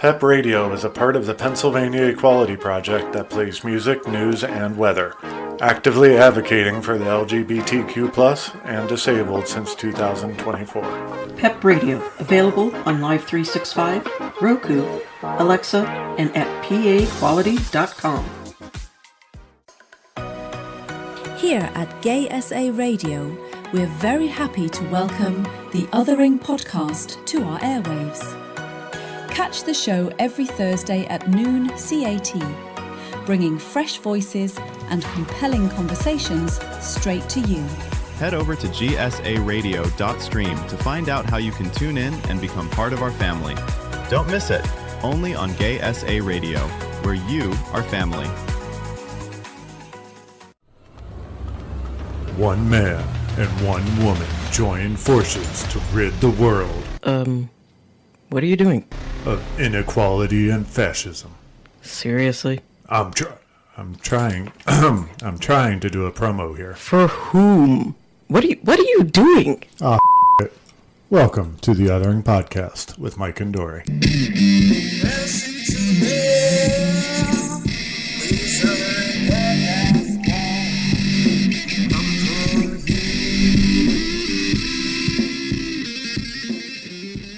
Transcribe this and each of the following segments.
PEP Radio is a part of the Pennsylvania Equality Project that plays music, news, and weather, actively advocating for the LGBTQ+ and disabled since 2024. PEP Radio, available on Live 365, Roku, Alexa, and at paquality.com. Here at Gay SA Radio, we're very happy to welcome the Othering podcast to our airwaves. Catch the show every Thursday at noon CAT, bringing fresh voices and compelling conversations straight to you. Head over to gsaradio.stream to find out how you can tune in and become part of our family. Don't miss it, only on Gay SA Radio, where you are family. One man and one woman join forces to rid the world What are you doing? of inequality and fascism. Seriously? I'm trying I'm trying to do a promo here. For whom? What are you doing? Welcome to the Othering Podcast with Mike and Dory.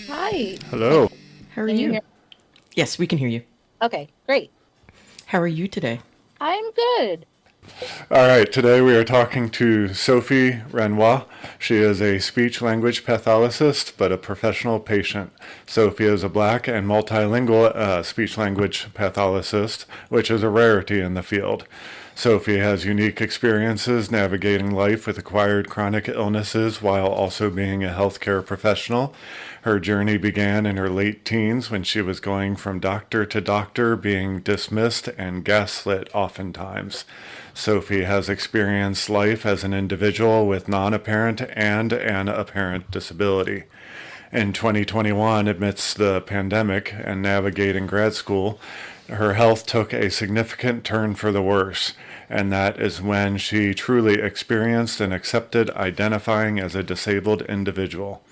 Hi. Hello. How are Can you you? hear- Yes, we can hear you. Okay, great. How are you today? I'm good. All right, today we are talking to Sophie Renois. She is a speech-language pathologist, but a professional patient. Sophie is a Black and multilingual speech-language pathologist, which is a rarity in the field. Sophie has unique experiences navigating life with acquired chronic illnesses while also being a healthcare professional. Her journey began in her late teens when she was going from doctor to doctor, being dismissed and gaslit oftentimes. Sophie has experienced life as an individual with non-apparent and an apparent disability. In 2021, amidst the pandemic and navigating grad school, her health took a significant turn for the worse, and that is when she truly experienced and accepted identifying as a disabled individual.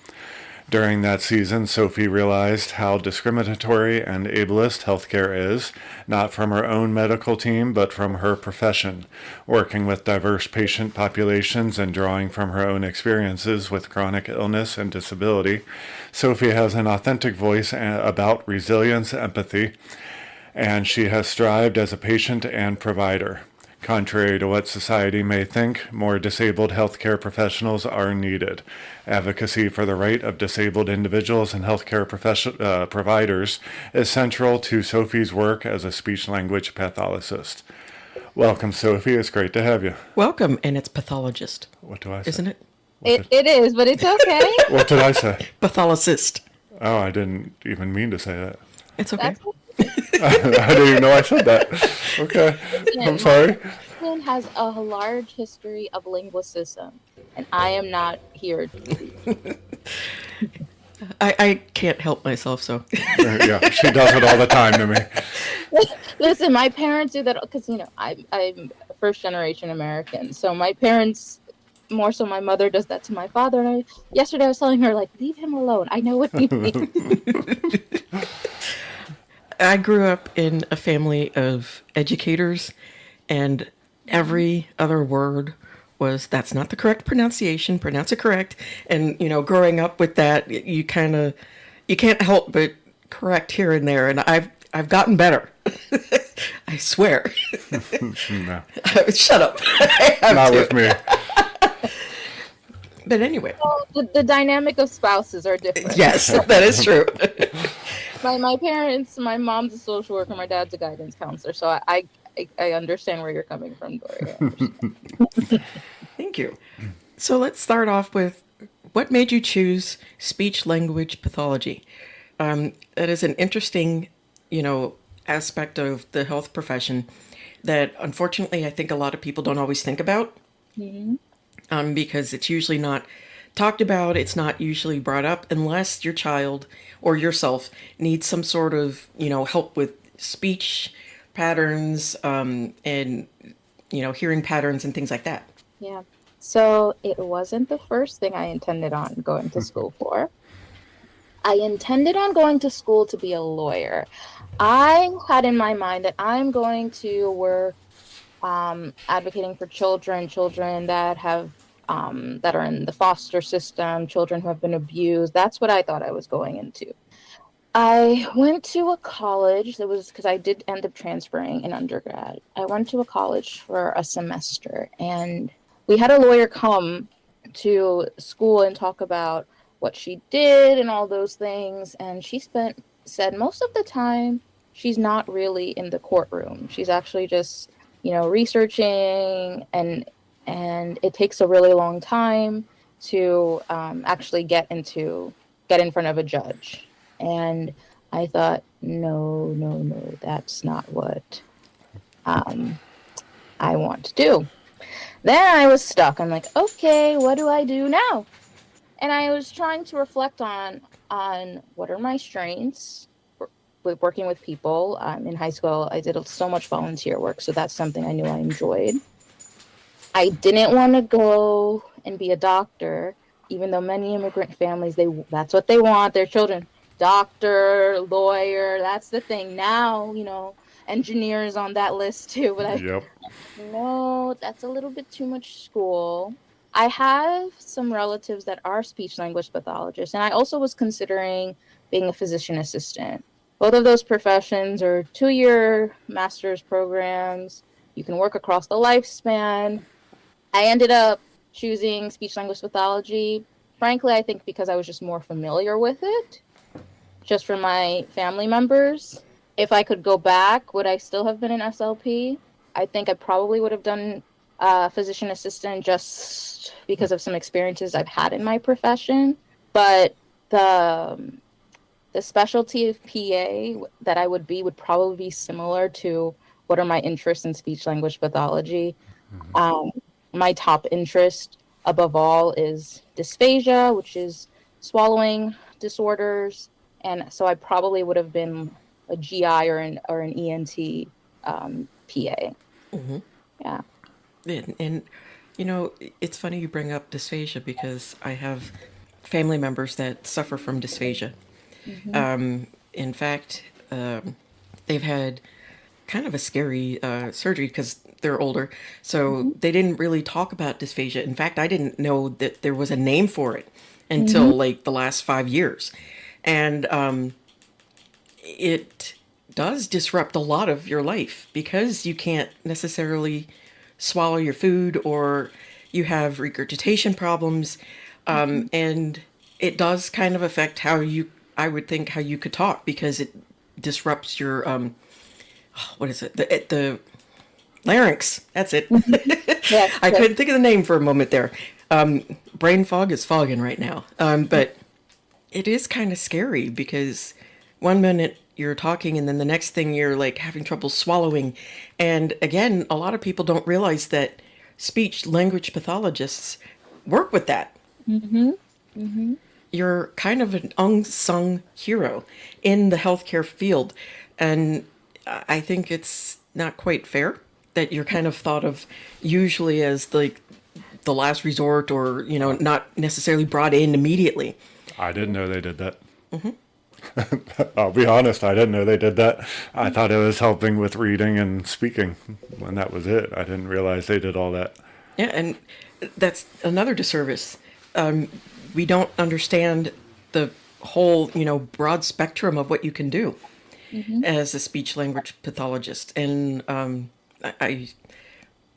During that season, Sophie realized how discriminatory and ableist healthcare is, not from her own medical team, but from her profession, working with diverse patient populations and drawing from her own experiences with chronic illness and disability. Sophie has an authentic voice about resilience, empathy, and she has strived as a patient and provider. Contrary to what society may think, more disabled healthcare professionals are needed. Advocacy for the right of disabled individuals and healthcare providers is central to Sophie's work as a speech-language pathologist. Welcome, Sophie. It's great to have you. Welcome, and it's pathologist, What do I say? isn't it? It is, but it's okay. What did I say? Pathologist. Oh, I didn't even mean to say that. It's okay. That's I didn't even know I said that. Okay. I'm sorry. Ireland has a large history of linguicism, and I am not here. I can't help myself, so. Yeah, she does it all the time to me. Listen, my parents do that because I'm first generation American, so my parents. More so, my mother does that to my father. And yesterday I was telling her, like, leave him alone. I know what you mean. I grew up in a family of educators, and every other word was, that's not the correct pronunciation, pronounce it correct. And, growing up with that, you can't help but correct here and there. And I've gotten better. I swear. No, Shut up. not with me. But anyway. Well, the dynamic of spouses are different. Yes, that is true. My parents, my mom's a social worker, my dad's a guidance counselor, so I understand where you're coming from, Dory. Thank you. So let's start off with, what made you choose speech-language pathology? That is an interesting, aspect of the health profession that unfortunately I think a lot of people don't always think about. Mm-hmm. Because it's usually not talked about, it's not usually brought up unless your child or yourself needs some sort of, help with speech patterns and, hearing patterns and things like that. Yeah. So it wasn't the first thing I intended on going to school for. I intended on going to school to be a lawyer. I had in my mind that I'm going to work advocating for children that have that are in the foster system, children who have been abused. That's what I thought I was going into. I went to a college that was because I did end up transferring in undergrad. I went to a college for a semester, and we had a lawyer come to school and talk about what she did and all those things. And said most of the time she's not really in the courtroom. She's actually just, researching, and it takes a really long time to actually get in front of a judge. And I thought, no, no, no, that's not what I want to do. Then I was stuck. I'm like, okay, what do I do now? And I was trying to reflect on what are my strengths with working with people. In high school, I did so much volunteer work, so that's something I knew I enjoyed. I didn't want to go and be a doctor, even though many immigrant families, that's what they want, their children. Doctor, lawyer, that's the thing. Now, engineers on that list too. But no, that's a little bit too much school. I have some relatives that are speech language pathologists, and I also was considering being a physician assistant. Both of those professions are 2-year master's programs. You can work across the lifespan. I ended up choosing speech language pathology. Frankly, I think because I was just more familiar with it, just from my family members. If I could go back, would I still have been an SLP? I think I probably would have done physician assistant just because of some experiences I've had in my profession. But the specialty of PA that I would probably be similar to what are my interests in speech language pathology. My top interest above all is dysphagia, which is swallowing disorders. And so I probably would have been a GI or an ENT PA. Mm-hmm. Yeah. And, it's funny you bring up dysphagia because I have family members that suffer from dysphagia. Mm-hmm. In fact, they've had kind of a scary surgery because they're older. So they didn't really talk about dysphagia. In fact, I didn't know that there was a name for it until like the last 5 years. And it does disrupt a lot of your life because you can't necessarily swallow your food or you have regurgitation problems. And it does kind of affect I would think how you could talk because it disrupts your, what is it? The larynx. That's it. Yes, I couldn't think of the name for a moment there. Brain fog is fogging right now. But it is kind of scary because one minute you're talking and then the next thing you're like having trouble swallowing. And again, a lot of people don't realize that speech language pathologists work with that. Mm-hmm. Mm-hmm. You're kind of an unsung hero in the healthcare field. And I think it's not quite fair that you're kind of thought of usually as like the last resort or, not necessarily brought in immediately. I didn't know they did that. Mm-hmm. I'll be honest, I didn't know they did that. I thought it was helping with reading and speaking, and that was it. I didn't realize they did all that. Yeah, and that's another disservice. We don't understand the whole, broad spectrum of what you can do as a speech language pathologist. And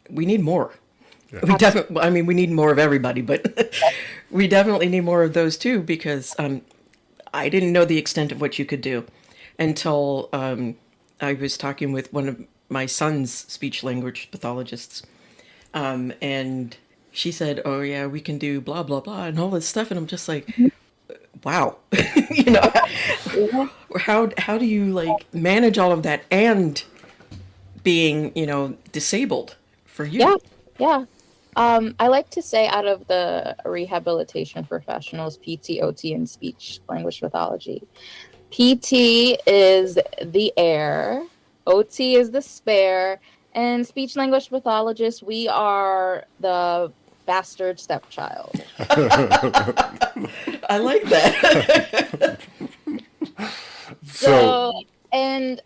we need more. Yeah. We need more of everybody, but we definitely need more of those too, because I didn't know the extent of what you could do until I was talking with one of my son's speech language pathologists. And she said, oh yeah, we can do blah, blah, blah, and all this stuff. And I'm just like, wow, how do you manage all of that and being, disabled for you? Yeah. I like to say out of the rehabilitation professionals, PT, OT, and speech language pathology, PT is the heir, OT is the spare, and speech language pathologists, we are the bastard stepchild. I like that. And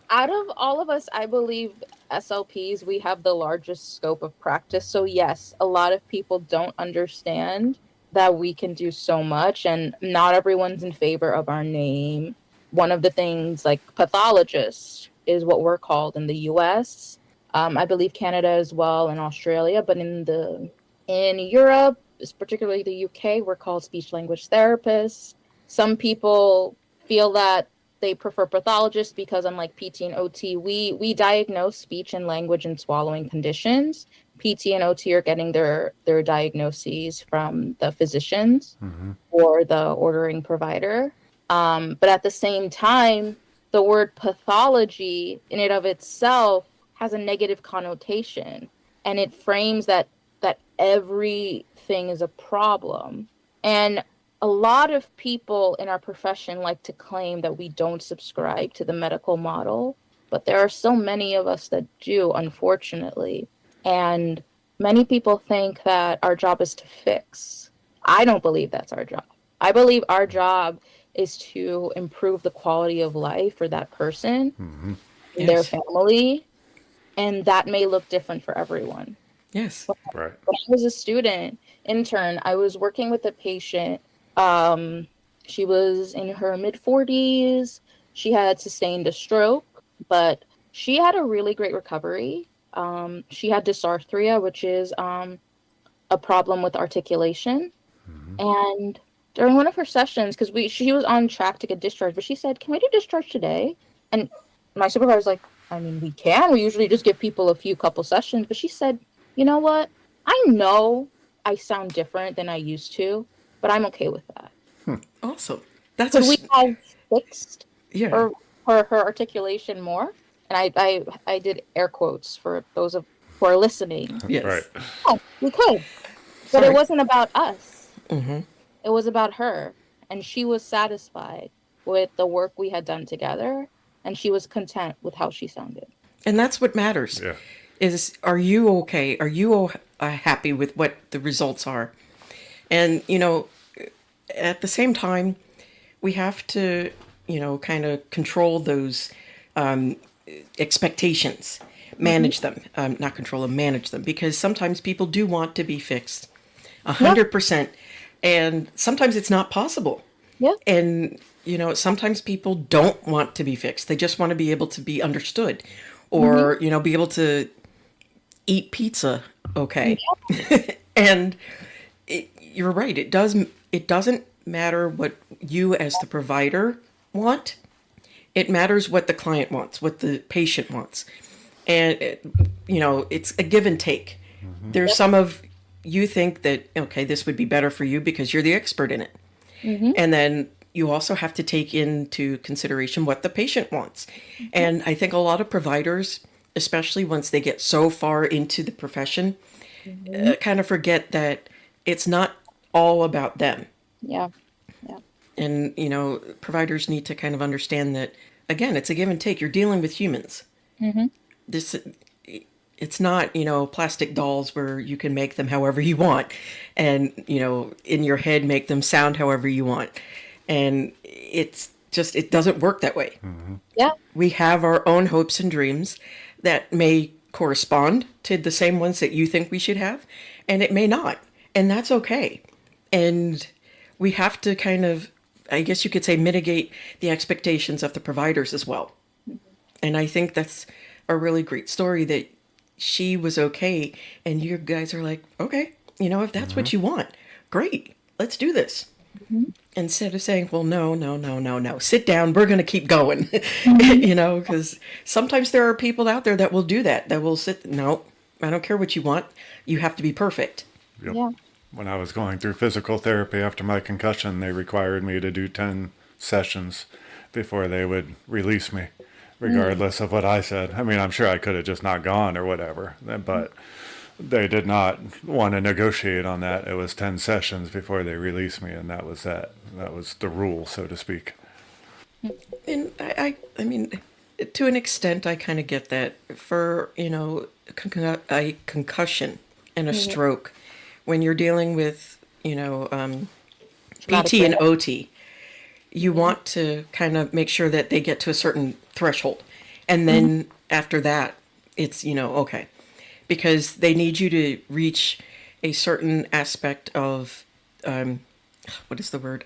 out of all of us, I believe SLPs, we have the largest scope of practice. So yes, a lot of people don't understand that we can do so much, and not everyone's in favor of our name. One of the things, like pathologist is what we're called in the US. I believe Canada as well, and Australia, but in Europe, particularly the UK, we're called speech language therapists. Some people feel that they prefer pathologists because, unlike PT and OT, we diagnose speech and language and swallowing conditions. PT and OT are getting their diagnoses from the physicians or the ordering provider. But at the same time, the word pathology in and of itself has a negative connotation, and it frames that everything is a problem. And a lot of people in our profession like to claim that we don't subscribe to the medical model, but there are so many of us that do, unfortunately. And many people think that our job is to fix. I don't believe that's our job. I believe our job is to improve the quality of life for that person, their family, and that may look different for everyone. Yes. Right. When I was a student intern, I was working with a patient. She was in her mid-40s. She had sustained a stroke, but she had a really great recovery. She had dysarthria, which is a problem with articulation. And during one of her sessions, because she was on track to get discharged, but she said, "Can we do discharge today?" And my supervisor was like, "I mean, we can. We usually just give people a couple sessions." But she said, "You know what? I know I sound different than I used to, but I'm okay with that." Awesome. That's Could we have fixed yeah. her articulation more? And I did air quotes for those of who are listening. Yes. Right. Oh, we could, but Sorry. it wasn't about us. Mm-hmm. It was about her, and she was satisfied with the work we had done together, and she was content with how she sounded. And that's what matters. Yeah. Is, are you okay? Are you happy with what the results are? And, at the same time, we have to, kind of control those expectations, manage them, not control them, manage them, because sometimes people do want to be fixed 100%. And sometimes it's not possible. Yeah. And, sometimes people don't want to be fixed. They just want to be able to be understood or, be able to eat pizza. Okay. And you're right. It doesn't matter what you as the provider want. It matters what the client wants, what the patient wants. And, it's a give and take. There's some of you think that, okay, this would be better for you because you're the expert in it. And then you also have to take into consideration what the patient wants. And I think a lot of providers, especially once they get so far into the profession, kind of forget that it's not all about them. Yeah. And, providers need to kind of understand that, again, it's a give and take. You're dealing with humans. It's not, plastic dolls where you can make them however you want and, in your head, make them sound however you want. And it doesn't work that way. Yeah. We have our own hopes and dreams that may correspond to the same ones that you think we should have, and it may not. And that's okay. And we have to kind of, I guess you could say, mitigate the expectations of the providers as well. And I think that's a really great story that she was okay. And you guys are like, okay, if that's what you want, great, let's do this. Instead of saying, well, no, sit down, we're going to keep going, because sometimes there are people out there that will do that, that will sit, no, I don't care what you want. You have to be perfect. Yep. Yeah. When I was going through physical therapy after my concussion, they required me to do 10 sessions before they would release me, regardless of what I said. I mean, I'm sure I could have just not gone or whatever, but they did not want to negotiate on that. It was 10 sessions before they released me, and that was that. That was the rule, so to speak. And I mean, to an extent, I kind of get that. For, a concussion and a stroke, when you're dealing with, Traumatic PT and brain- OT, you want to kind of make sure that they get to a certain threshold. And then after that, it's, okay. Because they need you to reach a certain aspect of, what is the word?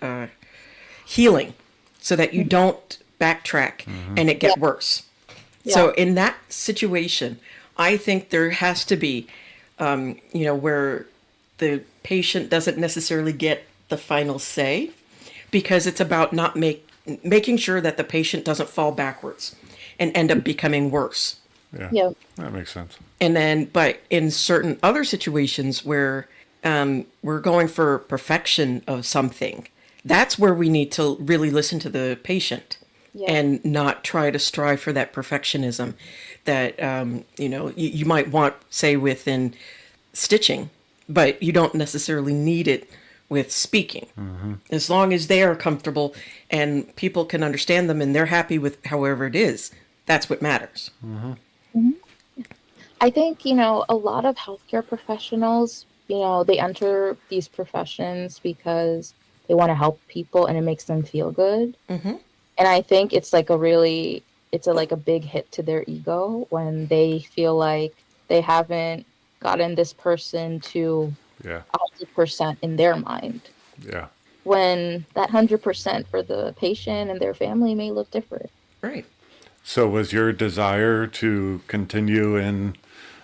Healing, so that you don't backtrack and it get worse. So in that situation, I think there has to be, where the patient doesn't necessarily get the final say, because it's about not making sure that the patient doesn't fall backwards and end up becoming worse. Yeah. That makes sense. And then, but in certain other situations where we're going for perfection of something, that's where we need to really listen to the patient and not try to strive for that perfectionism that, you might want, say, within stitching, but you don't necessarily need it with speaking. As long as they are comfortable and people can understand them and they're happy with however it is, that's what matters. I think, a lot of healthcare professionals, they enter these professions because they want to help people and it makes them feel good. And I think it's like a big hit to their ego when they feel like they haven't gotten this person to 100% in their mind. Yeah. When that 100% for the patient and their family may look different. Right. So was your desire to continue in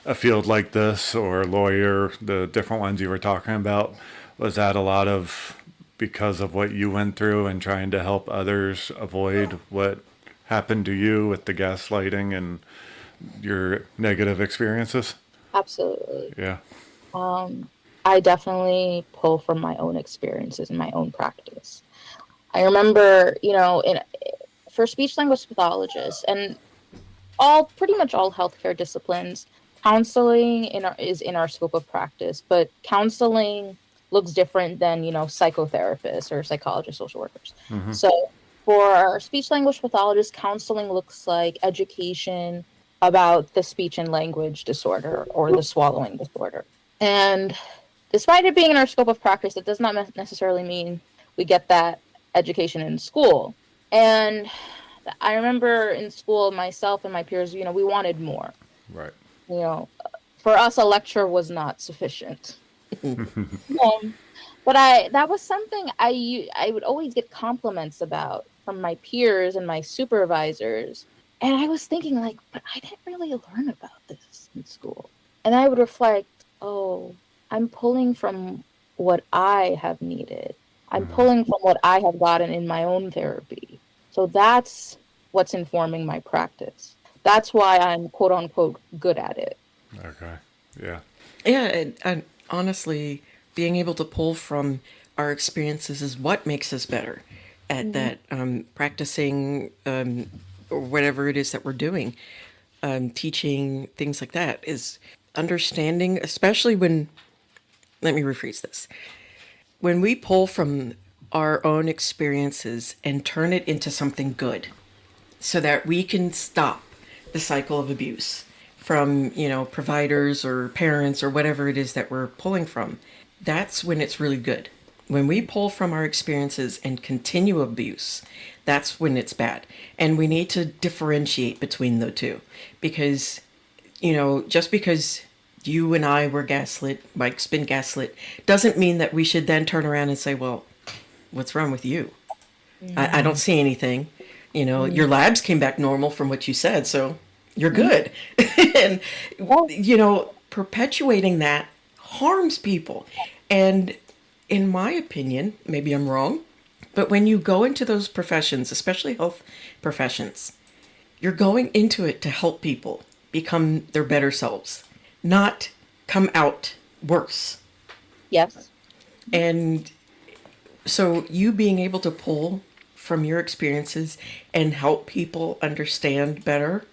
a field like this, or lawyer, the different ones you were talking about, was that a lot of because of what you went through and trying to help others avoid what happened to you with the gaslighting and your negative experiences? Absolutely. Yeah. I definitely pull from my own experiences and my own practice. I remember, for speech language pathologists and pretty much all healthcare disciplines, counseling is in our scope of practice, but counseling looks different than, psychotherapists or psychologists, social workers. So for our speech language pathologists, counseling looks like education about the speech and language disorder or the swallowing disorder. And despite it being in our scope of practice, it does not necessarily mean we get that education in school. And I remember in school, myself and my peers, we wanted more. Right. For us, a lecture was not sufficient. But that was something I would always get compliments about from my peers and my supervisors. And I was thinking but I didn't really learn about this in school. And I would reflect, oh, I'm pulling from what I have needed. I'm pulling from what I have gotten in my own therapy. So that's what's informing my practice. That's why I'm quote unquote good at it. Okay. Yeah. Yeah, and honestly, being able to pull from our experiences is what makes us better at that, practicing or whatever it is that we're doing, teaching, things like that, is understanding, especially when, let me rephrase this, when we pull from our own experiences and turn it into something good so that we can stop the cycle of abuse from, providers or parents or whatever it is that we're pulling from, that's when it's really good. When we pull from our experiences and continue abuse, that's when it's bad. And we need to differentiate between the two, because, just because you and I were gaslit, Mike's been gaslit, doesn't mean that we should then turn around and say, well, what's wrong with you? I don't see anything. Your labs came back normal from what you said, so you're good. And, perpetuating that harms people. And in my opinion, maybe I'm wrong, but when you go into those professions, especially health professions, you're going into it to help people become their better selves, not come out worse. Yes. And so you being able to pull from your experiences and help people understand better,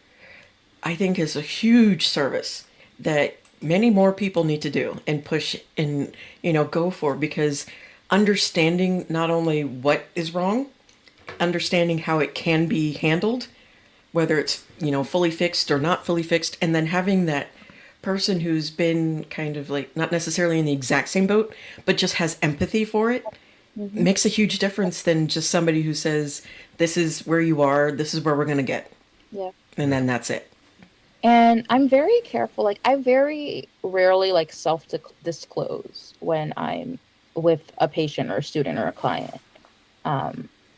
I think is a huge service that many more people need to do and push and, go for, because understanding not only what is wrong, understanding how it can be handled, whether it's, fully fixed or not fully fixed, and then having that person who's been kind of not necessarily in the exact same boat, but just has empathy for it, makes a huge difference than just somebody who says, this is where you are, this is where we're going to get. Yeah. And then that's it. And I'm very careful. Like, I very rarely like self-disclose when I'm with a patient or a student or a client,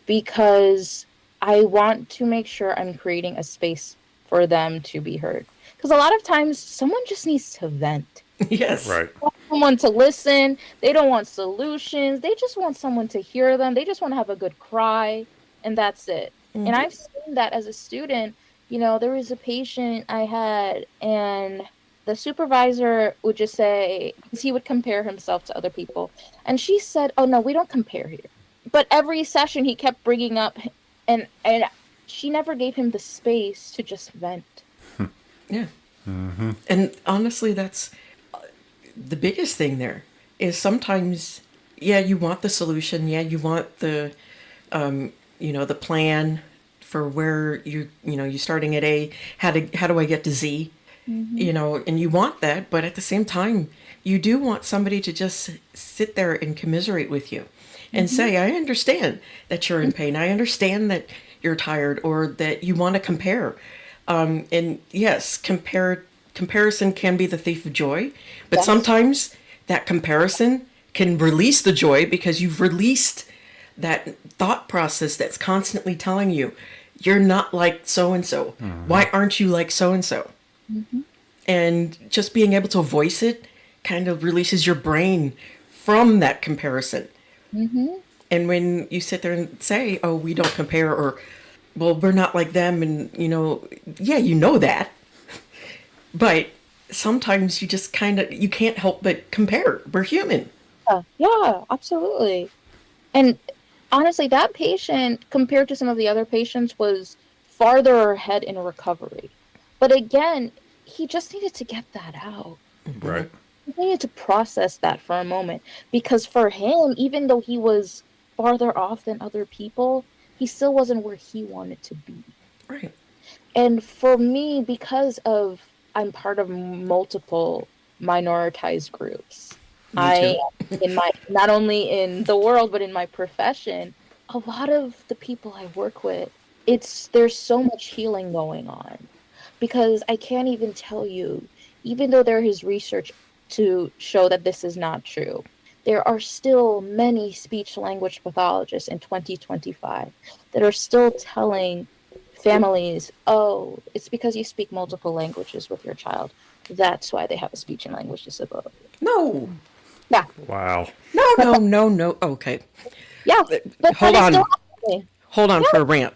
because I want to make sure I'm creating a space for them to be heard. Because a lot of times someone just needs to vent. Yes. Right. They want someone to listen. They don't want solutions. They just want someone to hear them. They just want to have a good cry, and that's it. Mm-hmm. And I've seen that as a student. You know, there was a patient I had, and the supervisor would just say, because he would compare himself to other people. And she said, oh, no, we don't compare here. But every session he kept bringing up, and she never gave him the space to just vent. Yeah. Mm-hmm. And honestly, that's the biggest thing there is sometimes, yeah, you want the solution. Yeah, you want the, the plan for where you're starting at A, how do I get to Z, and you want that, but at the same time, you do want somebody to just sit there and commiserate with you and say, I understand that you're in pain. I understand that you're tired or that you want to compare. And yes, comparison can be the thief of joy, but sometimes that comparison can release the joy because you've released that thought process that's constantly telling you, you're not like so-and-so. Why aren't you like so-and-so? And just being able to voice it kind of releases your brain from that comparison. And when you sit there and say, oh, we don't compare, or, well, we're not like them, and, yeah, you know that. But sometimes you just you can't help but compare. We're human. Yeah, absolutely. And honestly, that patient, compared to some of the other patients, was farther ahead in recovery. But again, he just needed to get that out. Right. He needed to process that for a moment. Because for him, even though he was farther off than other people, he still wasn't where he wanted to be. Right. And for me, because of I'm part of multiple minoritized groups, not only in the world, but in my profession, a lot of the people I work with, there's so much healing going on. Because I can't even tell you, even though there is research to show that this is not true, there are still many speech language pathologists in 2025 that are still telling families, oh, it's because you speak multiple languages with your child. That's why they have a speech and language disability. No. Yeah. Wow. No. Okay. Yeah. But Hold on. Still happening. Hold on for a rant.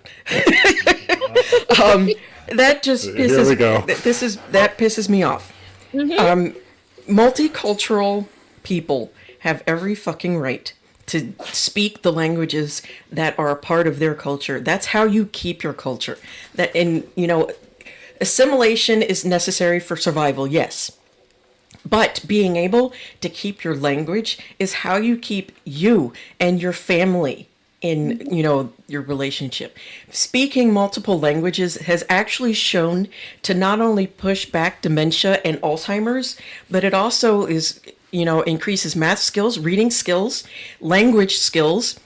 That just pisses. Here we go. That pisses me off. Multicultural people have every fucking right to speak the languages that are a part of their culture. That's how you keep your culture. Assimilation is necessary for survival, yes. But being able to keep your language is how you keep you and your family in, your relationship. Speaking multiple languages has actually shown to not only push back dementia and Alzheimer's, but it also increases math skills, reading skills, language skills.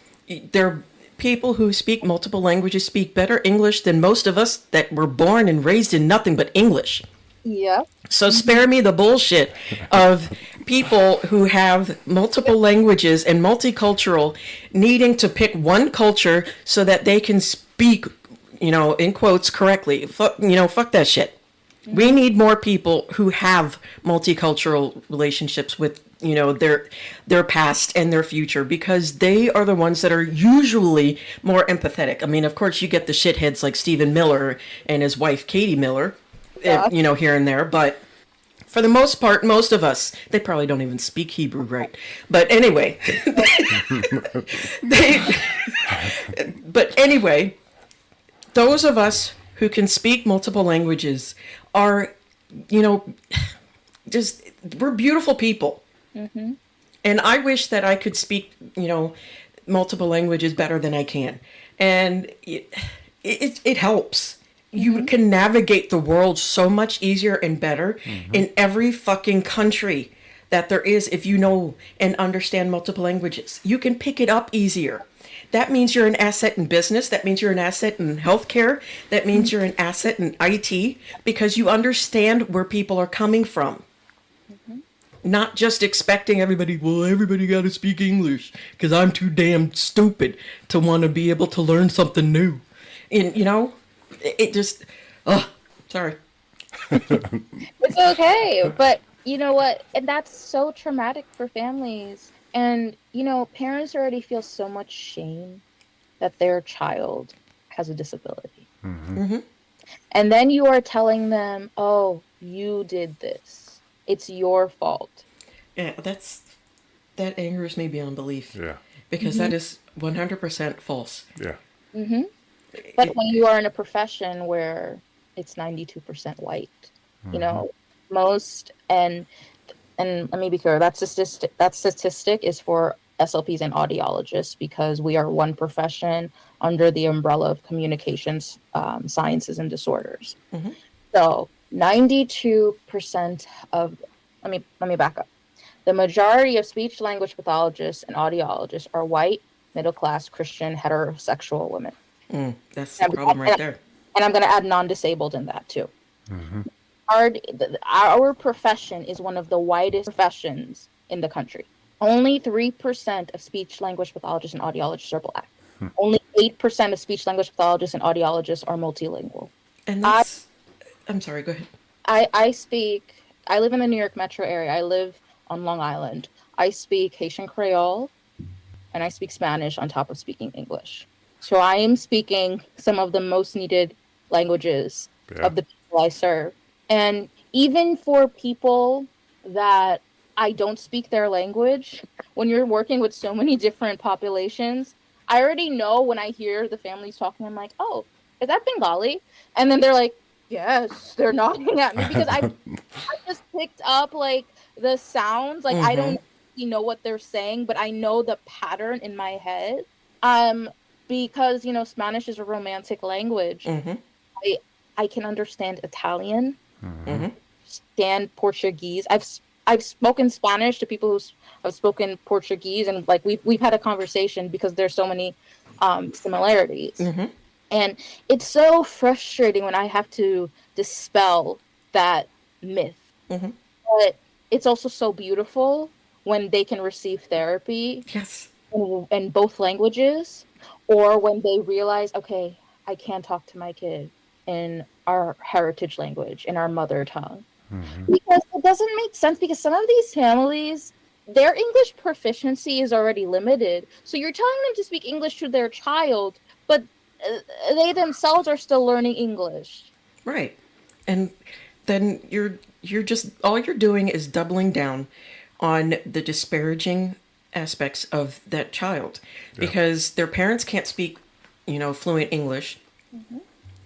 There are people who speak multiple languages speak better English than most of us that were born and raised in nothing but English. Yeah. So spare me the bullshit of people who have multiple languages and multicultural needing to pick one culture so that they can speak, in quotes, correctly. Fuck that shit. We need more people who have multicultural relationships with, their past and their future, because they are the ones that are usually more empathetic. I mean, of course, you get the shitheads like Stephen Miller and his wife, Katie Miller, here and there. But for the most part, most of us, they probably don't even speak Hebrew right. But anyway, those of us who can speak multiple languages are, we're beautiful people. And I wish that I could speak, multiple languages better than I can. And it helps. You can navigate the world so much easier and better in every fucking country that there is if you know and understand multiple languages. You can pick it up easier. That means you're an asset in business. That means you're an asset in healthcare. That means you're an asset in IT because you understand where people are coming from. Not just expecting everybody got to speak English because I'm too damn stupid to want to be able to learn something new. And, it just, sorry. It's okay, but you know what? And that's so traumatic for families. And, parents already feel so much shame that their child has a disability. And then you are telling them, oh, you did this. It's your fault. Yeah, that angers me beyond belief. Yeah. Because that is 100% false. Yeah. But when you are in a profession where it's 92% white, most, and let me be clear, that statistic is for SLPs and audiologists because we are one profession under the umbrella of communications, sciences, and disorders. So 92% of, let me back up. The majority of speech language pathologists and audiologists are white, middle-class, Christian, heterosexual women. That's the problem right there. And I'm going to add non-disabled in that too. Our profession is one of the whitest professions in the country. Only 3% of speech language pathologists and audiologists are Black. Only 8% of speech language pathologists and audiologists are multilingual. And that's, I'm sorry, go ahead. I live in the New York metro area. I live on Long Island. I speak Haitian Creole and I speak Spanish on top of speaking English. So I am speaking some of the most needed languages of the people I serve. And even for people that I don't speak their language, when you're working with so many different populations, I already know when I hear the families talking, I'm like, oh, is that Bengali? And then they're like, yes, they're nodding at me because I just picked up like the sounds. Like I don't know what they're saying, but I know the pattern in my head. Because Spanish is a romantic language. I can understand Italian, understand Portuguese. I've spoken Spanish to people who have spoken Portuguese, and like we've had a conversation because there's so many similarities. And it's so frustrating when I have to dispel that myth. But it's also so beautiful when they can receive therapy in both languages, or when they realize, okay, I can talk to my kid in our heritage language, in our mother tongue. Because it doesn't make sense, because some of these families, their English proficiency is already limited. So you're telling them to speak English to their child, but they themselves are still learning English. Right. And then you're just, all you're doing is doubling down on the disparaging aspects of that child because their parents can't speak, fluent English.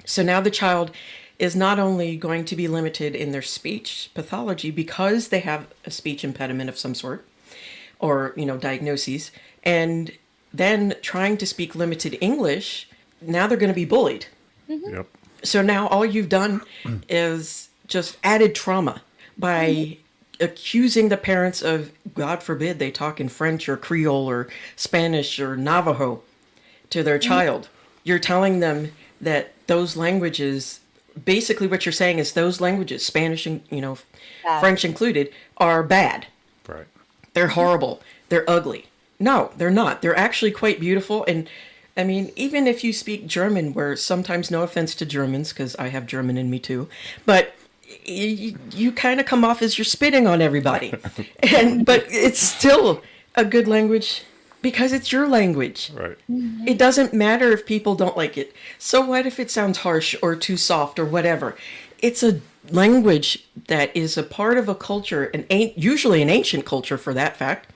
So now the child is not only going to be limited in their speech pathology because they have a speech impediment of some sort or, diagnoses, and then trying to speak limited English, now they're going to be bullied. So now all you've done is just added trauma by accusing the parents of, God forbid, they talk in French or Creole or Spanish or Navajo to their child. You're telling them that those languages, basically what you're saying is those languages, Spanish and, French included, are bad. Right. They're horrible. They're ugly. No, they're not. They're actually quite beautiful. And I mean, even if you speak German, where sometimes, no offense to Germans, because I have German in me too, but you kind of come off as you're spitting on everybody. But it's still a good language because it's your language. Right. It doesn't matter if people don't like it. So what if it sounds harsh or too soft or whatever? It's a language that is a part of a culture, usually an ancient culture for that fact,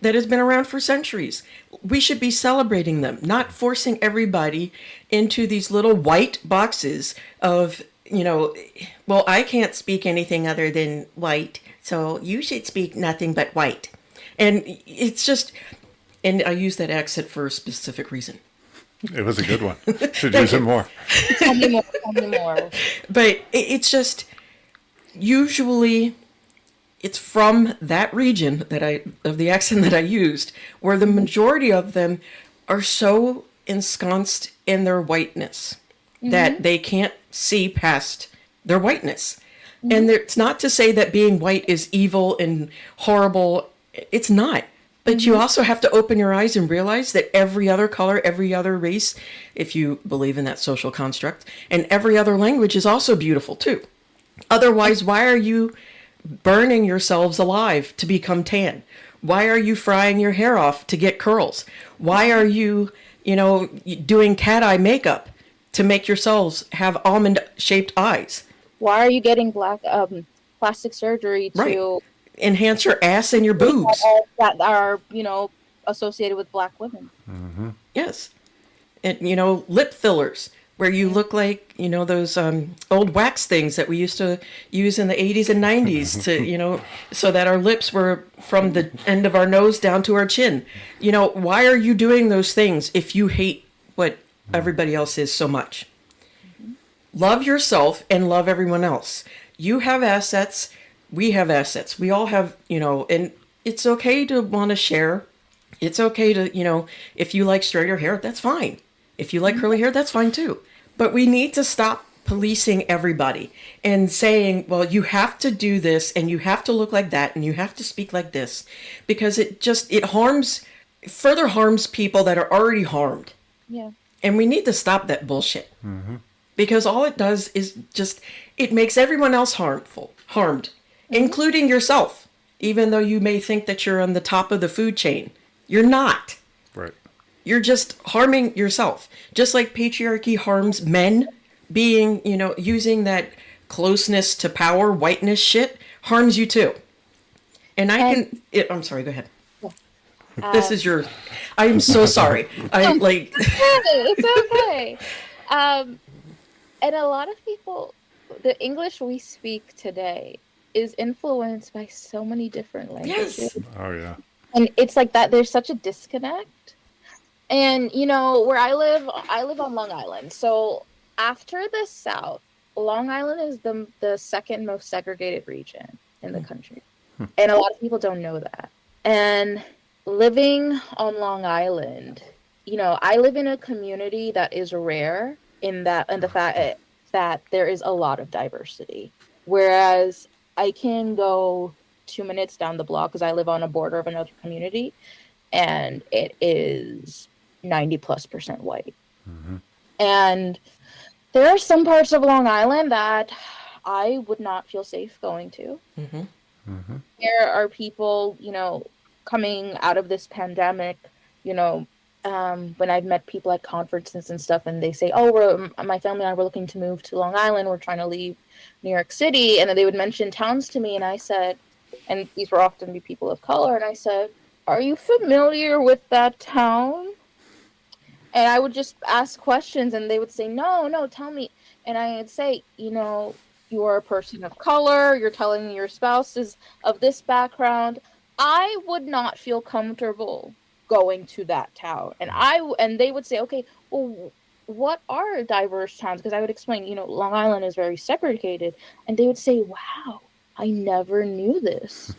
that has been around for centuries. We should be celebrating them, not forcing everybody into these little white boxes of, well, I can't speak anything other than white, so you should speak nothing but white. And it's just, and I use that accent for a specific reason. It was a good one. Should use it more. Tell me more. But it's just, usually it's from that region of the accent that I used, where the majority of them are so ensconced in their whiteness that they can't see past their whiteness. And it's not to say that being white is evil and horrible. It's not. But you also have to open your eyes and realize that every other color, every other race, if you believe in that social construct, and every other language is also beautiful too. Otherwise, why are you burning yourselves alive to become tan? Why are you frying your hair off to get curls? Why are you, doing cat eye makeup to make yourselves have almond shaped eyes? Why are you getting plastic surgery to enhance your ass and your boobs that are, associated with Black women? Yes. And, lip fillers where you look like, those old wax things that we used to use in the 80s and 90s to, so that our lips were from the end of our nose down to our chin. Why are you doing those things if you hate what everybody else is so much? Love yourself and love everyone else. You have assets. We have assets. We all have, and it's okay to want to share. It's okay to, if you like straighter hair, that's fine. If you like curly hair, that's fine too. But we need to stop policing everybody and saying, well, you have to do this and you have to look like that and you have to speak like this, because it further harms people that are already harmed. Yeah. And we need to stop that bullshit. Because all it does is it makes everyone else harmed, including yourself. Even though you may think that you're on the top of the food chain, you're not. Right. You're just harming yourself. Just like patriarchy harms men, being, using that closeness to power, whiteness shit, harms you too. And I'm sorry, go ahead. This is your, I am so sorry. It's okay. And a lot of people, the English we speak today is influenced by so many different languages. Yes. Oh, yeah. And it's like that, there's such a disconnect. And, where I live on Long Island. So after the South, Long Island is the second most segregated region in the country. And a lot of people don't know that. And living on Long Island, I live in a community that is rare in the fact that there is a lot of diversity. Whereas I can go 2 minutes down the block because I live on a border of another community and it is 90+% white. And there are some parts of Long Island that I would not feel safe going to. There are people, coming out of this pandemic, when I've met people at conferences and stuff, and they say, "Oh, my family and I were looking to move to Long Island. We're trying to leave New York City," and then they would mention towns to me, and I said, and these were often be people of color, and I said, "Are you familiar with that town?" And I would just ask questions, and they would say, "No, tell me." And I would say, "You are a person of color. You're telling me your spouse is of this background. I would not feel comfortable going to that town." And they would say, "Okay, well, what are diverse towns?" Because I would explain, Long Island is very segregated, and they would say, "Wow, I never knew this."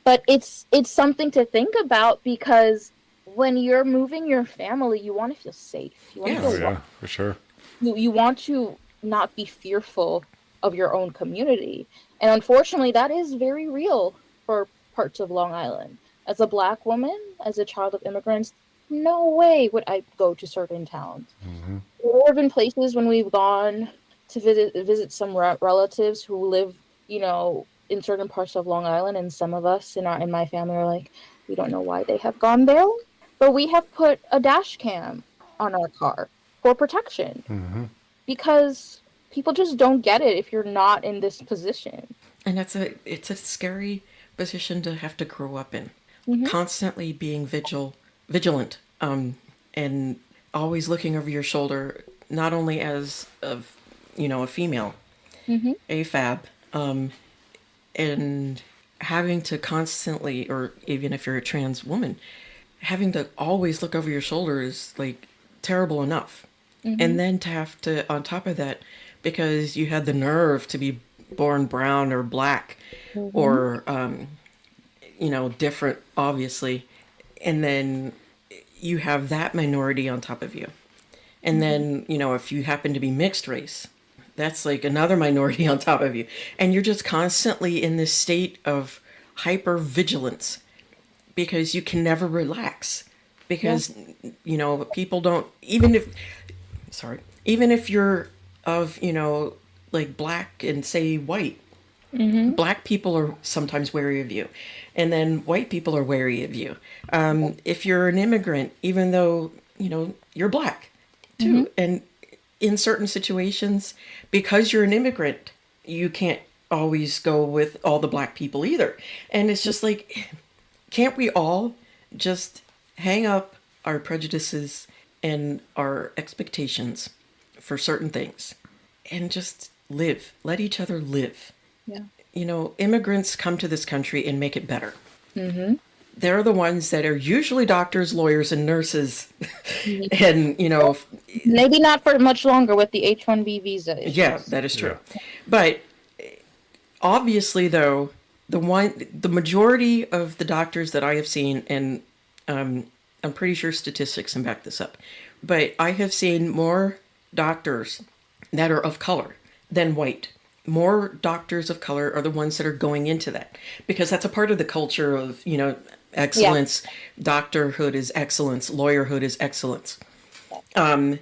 But it's something to think about, because when you're moving your family, you want to feel safe. You want to feel Yeah, for sure. you want to not be fearful of your own community, and unfortunately, that is very real for parts of Long Island. As a Black woman, as a child of immigrants, no way would I go to certain towns. There have been places when we've gone to visit some relatives who live, in certain parts of Long Island, and some of us in my family are like, we don't know why they have gone there, but we have put a dash cam on our car for protection, because people just don't get it if you're not in this position. And it's a scary position to have to grow up in. Constantly being vigilant, and always looking over your shoulder, not only as a female, AFAB, and having to constantly, or even if you're a trans woman, having to always look over your shoulder is like terrible enough. And then to have to, on top of that, because you had the nerve to be born brown or black or, different, obviously. And then you have that minority on top of you. And then, if you happen to be mixed race, that's like another minority on top of you. And you're just constantly in this state of hyper vigilance because you can never relax. Because, people don't, even if you're of, like black and say white, black people are sometimes wary of you. And then white people are wary of you. If you're an immigrant, even though, you're black too. And in certain situations, because you're an immigrant, you can't always go with all the black people either. And it's just like, can't we all just hang up our prejudices and our expectations for certain things and just live, let each other live? Yeah. Immigrants come to this country and make it better. They're the ones that are usually doctors, lawyers, and nurses. And, maybe not for much longer with the H-1B visa issues. Yeah, that is true. Yeah. But obviously, though, the majority of the doctors that I have seen, and I'm pretty sure statistics can back this up, but I have seen more doctors that are of color than white. More doctors of color are the ones that are going into that because that's a part of the culture of, excellence. Yeah. Doctorhood is excellence. Lawyerhood is excellence. And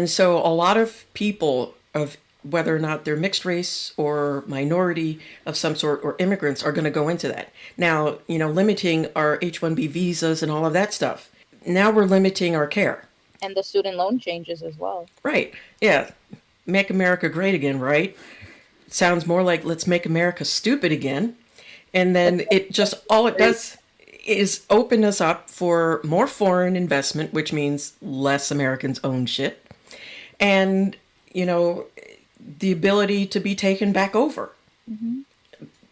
so a lot of people of whether or not they're mixed race or minority of some sort or immigrants are going to go into that. Now, limiting our H-1B visas and all of that stuff. Now we're limiting our care. And the student loan changes as well. Right. Yeah. Make America great again, right? Sounds more like let's make America stupid again. And then all it does is open us up for more foreign investment, which means less Americans own shit. And, the ability to be taken back over.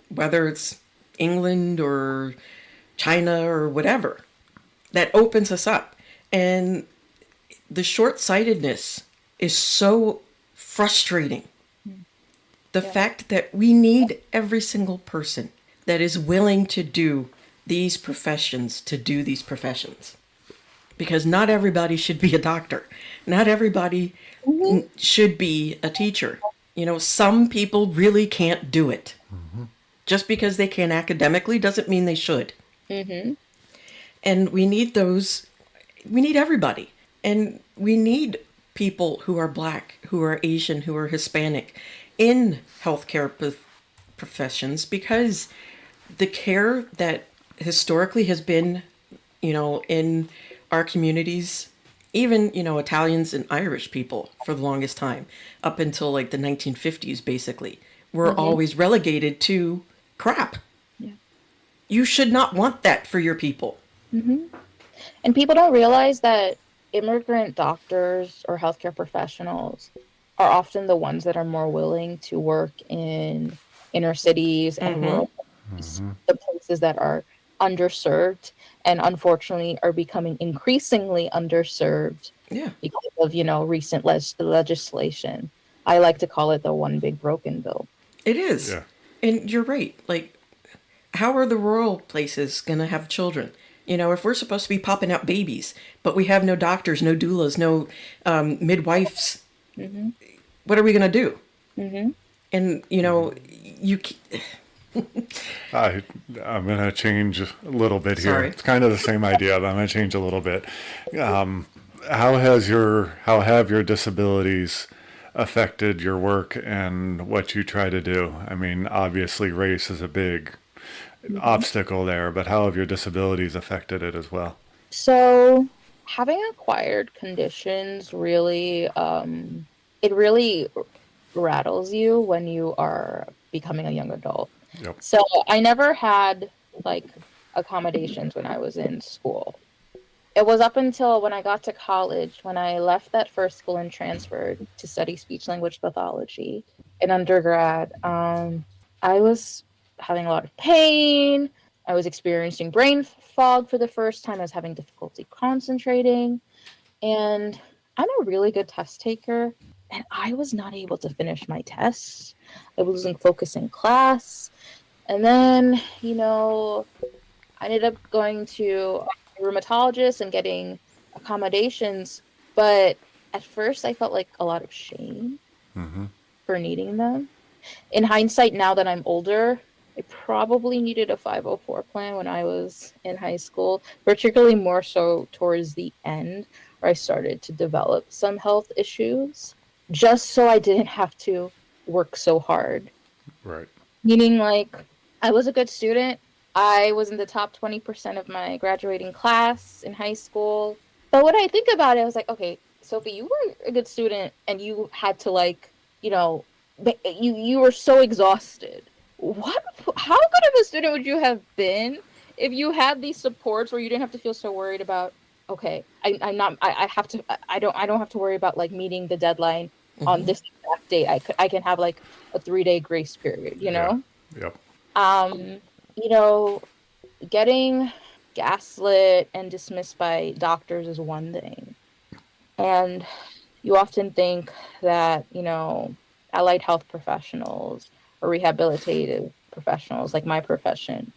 Whether it's England or China or whatever. That opens us up. And the short-sightedness is so frustrating. The fact that we need every single person that is willing to do these professions to do these professions. Because not everybody should be a doctor. Not everybody should be a teacher. Some people really can't do it. Just because they can academically doesn't mean they should. And we need everybody. And we need people who are black, who are Asian, who are Hispanic in healthcare professions because the care that historically has been, in our communities, even, Italians and Irish people for the longest time, up until like the 1950s, basically, were always relegated to crap. Yeah. You should not want that for your people. And people don't realize that immigrant doctors or healthcare professionals are often the ones that are more willing to work in inner cities and rural places, the places that are underserved and unfortunately are becoming increasingly underserved because of, recent legislation. I like to call it the one big broken bill. It is. Yeah. And you're right. Like, how are the rural places going to have children? If we're supposed to be popping out babies, but we have no doctors, no doulas, no midwives, what are we going to do? And, I'm going to change a little bit here. Sorry. It's kind of the same idea, but I'm going to change a little bit. How have your disabilities affected your work and what you try to do? I mean, obviously race is a big obstacle there, but how have your disabilities affected it as well? So having acquired conditions really, it really rattles you when you are becoming a young adult. Yep. So I never had like accommodations when I was in school. It was up until when I got to college, when I left that first school and transferred to study speech language pathology in undergrad. I was having a lot of pain. I was experiencing brain fog for the first time. I was having difficulty concentrating. And I'm a really good test taker. and I was not able to finish my tests. I was losing focus in class. And then, I ended up going to a rheumatologist and getting accommodations. But at first, I felt like a lot of shame for needing them. In hindsight, now that I'm older, I probably needed a 504 plan when I was in high school, particularly more so towards the end where I started to develop some health issues, just so I didn't have to work so hard. Right. Meaning, like, I was a good student. I was in the top 20% of my graduating class in high school. But when I think about it, I was like, okay, Sophie, you were a good student and you had to, like, you were so exhausted. How good of a student would you have been if you had these supports where you didn't have to feel so worried about, okay, I have to, I don't have to worry about like meeting the deadline on this exact date. I can have like a 3-day grace period, Yeah. Yep. um, you know, getting gaslit and dismissed by doctors is one thing. And you often think that, allied health professionals or rehabilitative professionals, like my profession,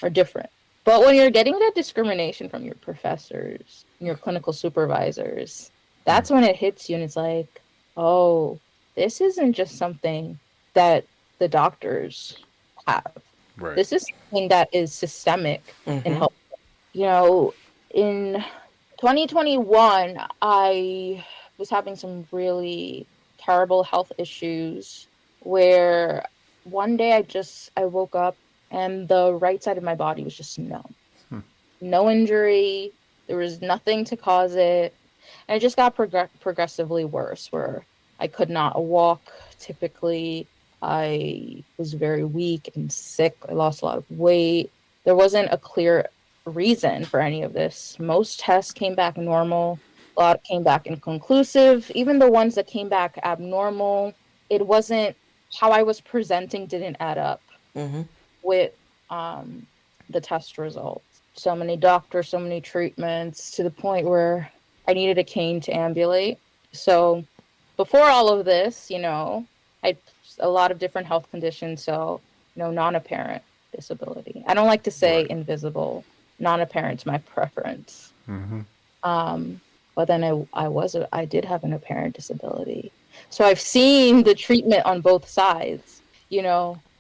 are different. But when you're getting that discrimination from your professors and your clinical supervisors, that's when it hits you and it's like, oh, this isn't just something that the doctors have. Right. This is something that is systemic in health. In 2021, I was having some really terrible health issues where one day I woke up and the right side of my body was just numb. No injury. There was nothing to cause it. And it just got progressively worse where I could not walk typically. I was very weak and sick. I lost a lot of weight. There wasn't a clear reason for any of this. Most tests came back normal. A lot came back inconclusive. Even the ones that came back abnormal, it wasn't how I was presenting didn't add up with the test results. So many doctors, so many treatments to the point where I needed a cane to ambulate. So before all of this, I had a lot of different health conditions. So, non-apparent disability. I don't like to say invisible. Non-apparent's my preference. But then I did have an apparent disability. So I've seen the treatment on both sides,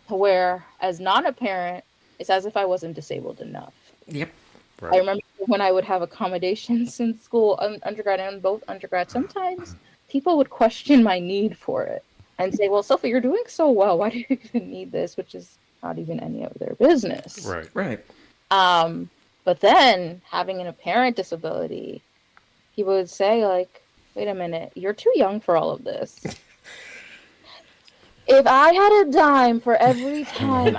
where as non-apparent, it's as if I wasn't disabled enough. Yep. Right. I remember when I would have accommodations in school, undergrad and both undergrad, sometimes people would question my need for it and say, well, Sophie, you're doing so well. Why do you even need this? Which is not even any of their business. Right. Right. But then having an apparent disability, people would say, like, wait a minute, you're too young for all of this. If I had a dime for every time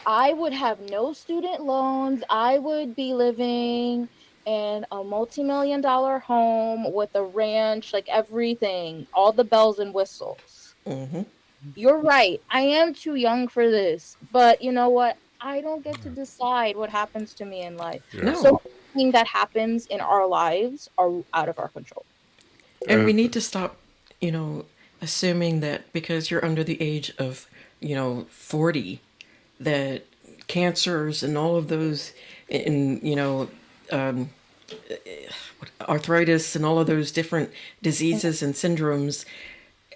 I would have no student loans. I would be living in a multi-million-dollar home with a ranch, like everything, all the bells and whistles. You're right. I am too young for this. But you know what? I don't get to decide what happens to me in life. Yeah. No. So anything that happens in our lives are out of our control. And we need to stop, assuming that because you're under the age of, 40, that cancers and all of those, arthritis and all of those different diseases and syndromes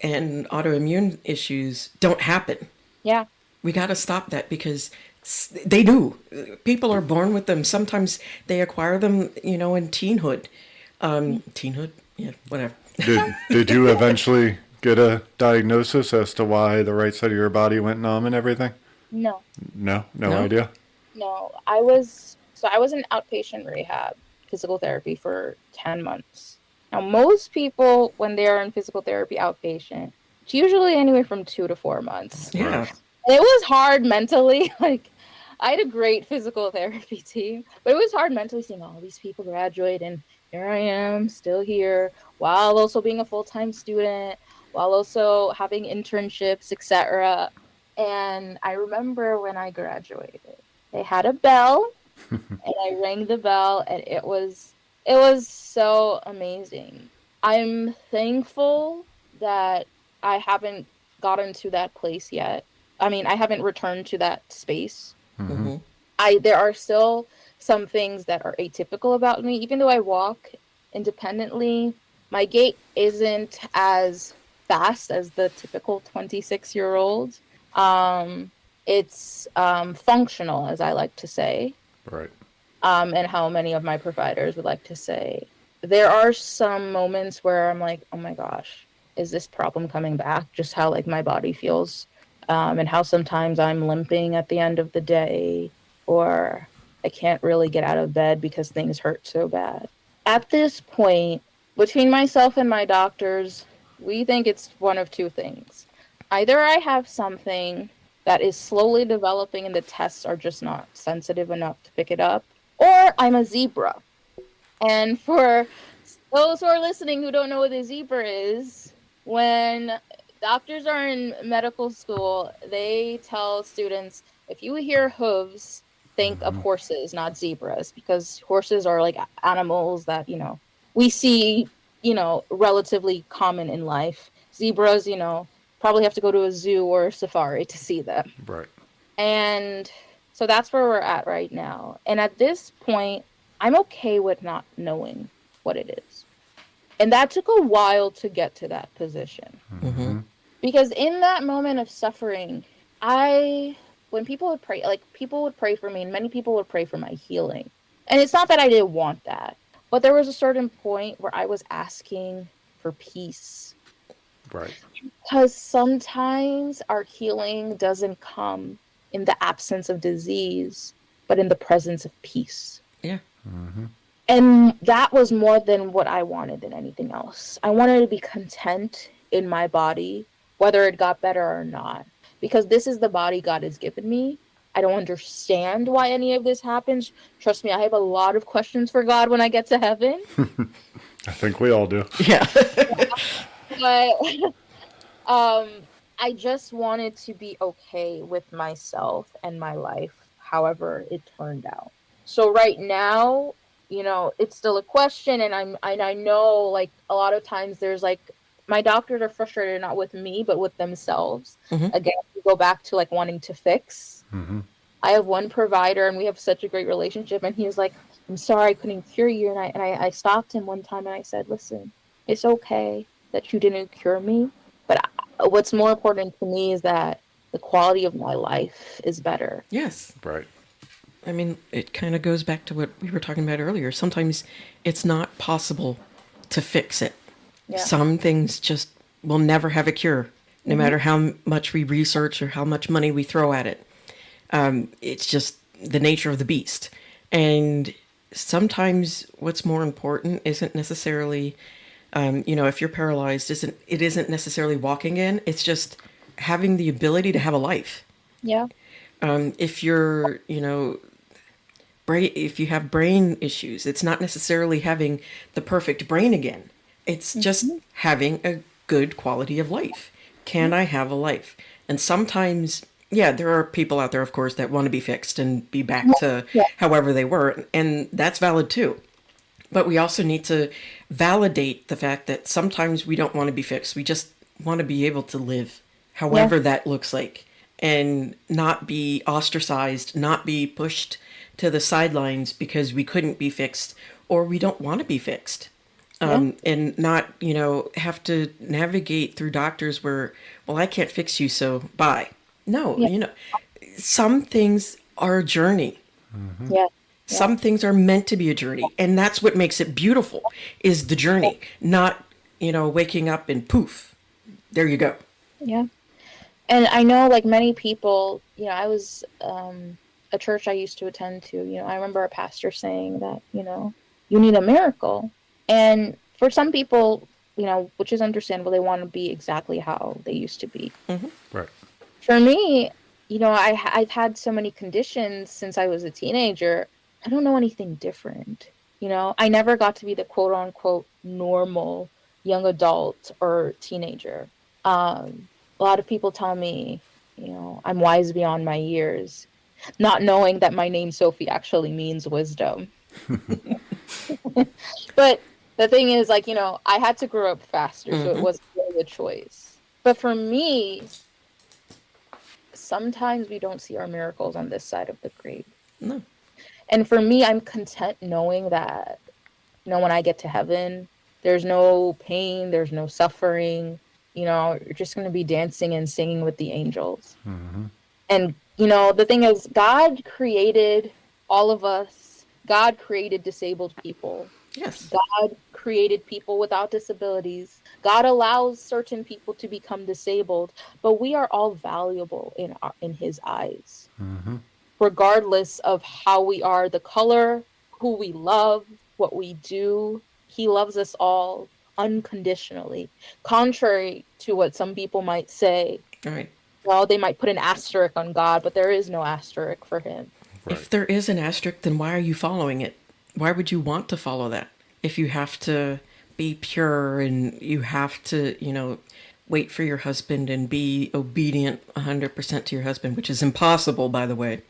and autoimmune issues don't happen. Yeah. We got to stop that because they do. People are born with them. Sometimes they acquire them, in teenhood. Teenhood? Yeah, whatever. Did you eventually get a diagnosis as to why the right side of your body went numb and everything? No. No No? idea. No. I was in outpatient rehab, physical therapy for 10 months. Now, most people, when they are in physical therapy outpatient, it's usually anywhere from 2 to 4 months. Yeah. And it was hard mentally. Like, I had a great physical therapy team, but it was hard mentally seeing all these people graduate, and here I am, still here, while also being a full-time student, while also having internships, etc. And I remember when I graduated, they had a bell, and I rang the bell, and it was so amazing I'm thankful that I haven't gotten to that place yet. I mean, I haven't returned to that space. Hmm. There are still some things that are atypical about me. Even though I walk independently, my gait isn't as fast as the typical 26-year-old. It's functional, as I like to say, Right. and how many of my providers would like to say. There are some moments where I'm like, oh my gosh, is this problem coming back? Just how like my body feels, and how sometimes I'm limping at the end of the day, or I can't really get out of bed because things hurt so bad. At this point, between myself and my doctors, we think it's one of two things. Either I have something that is slowly developing and the tests are just not sensitive enough to pick it up, or I'm a zebra. And for those who are listening who don't know what a zebra is, when doctors are in medical school, they tell students if you hear hooves, think of horses, not zebras, because horses are like animals that, we see, relatively common in life. Zebras, probably have to go to a zoo or a safari to see them. Right. And so that's where we're at right now. And at this point, I'm okay with not knowing what it is. And that took a while to get to that position. Hmm. Because in that moment of suffering, when people would pray, like people would pray for me, and many people would pray for my healing. And it's not that I didn't want that, but there was a certain point where I was asking for peace. Right. Because sometimes our healing doesn't come in the absence of disease, but in the presence of peace. Yeah. And that was more than what I wanted than anything else. I wanted to be content in my body, whether it got better or not, because this is the body God has given me. I don't understand why any of this happens. Trust me, I have a lot of questions for God when I get to heaven. I think we all do. Yeah. But I just wanted to be okay with myself and my life, however it turned out. So right now, it's still a question, and I know like a lot of times there's like my doctors are frustrated not with me but with themselves. Mhm. Again, we go back to like wanting to fix. I have one provider and we have such a great relationship, and he was like, I'm sorry I couldn't cure you. And I stopped him one time and I said, listen, it's okay that you didn't cure me, but what's more important to me is that the quality of my life is better. Yes. Right. I mean, it kind of goes back to what we were talking about earlier. Sometimes it's not possible to fix it. Yeah. Some things just will never have a cure, no matter how much we research or how much money we throw at it. It's just the nature of the beast. And sometimes what's more important isn't necessarily, if you're paralyzed, it isn't necessarily walking in. It's just having the ability to have a life. Yeah. If you're, if you have brain issues, it's not necessarily having the perfect brain again. It's just having a good quality of life. Can I have a life? And sometimes, yeah, there are people out there, of course, that want to be fixed and be back to however they were. And that's valid too. But we also need to validate the fact that sometimes we don't want to be fixed. We just want to be able to live, however that looks like, and not be ostracized, not be pushed to the sidelines because we couldn't be fixed or we don't want to be fixed. And not, have to navigate through doctors where, well, I can't fix you, so bye. No, some things are a journey. Yeah. Some things are meant to be a journey. And that's what makes it beautiful, is the journey, not, waking up and poof, there you go. Yeah. And I know like many people, I was, a church I used to attend to, I remember a pastor saying that, you need a miracle. And for some people, which is understandable, they want to be exactly how they used to be. Right. For me, I've had so many conditions since I was a teenager. I don't know anything different. I never got to be the quote unquote normal young adult or teenager. A lot of people tell me, I'm wise beyond my years, not knowing that my name Sophie actually means wisdom. But the thing is, like, you know, I had to grow up faster, so it wasn't really a choice. But for me, sometimes we don't see our miracles on this side of the grave. No. And for me, I'm content knowing that, you know, when I get to heaven, there's no pain, there's no suffering. You know, you're just going to be dancing and singing with the angels. And, you know, the thing is, God created all of us. God created disabled people. Yes. God created people without disabilities. God allows certain people to become disabled, but we are all valuable in his eyes. Regardless of how we are, the color, who we love, what we do, he loves us all unconditionally. Contrary to what some people might say, All right. well, they might put an asterisk on God, but there is no asterisk for him. If there is an asterisk, then why are you following it? Why would you want to follow that? If you have to be pure and you have to, you know, wait for your husband and be obedient 100% to your husband, which is impossible, by the way.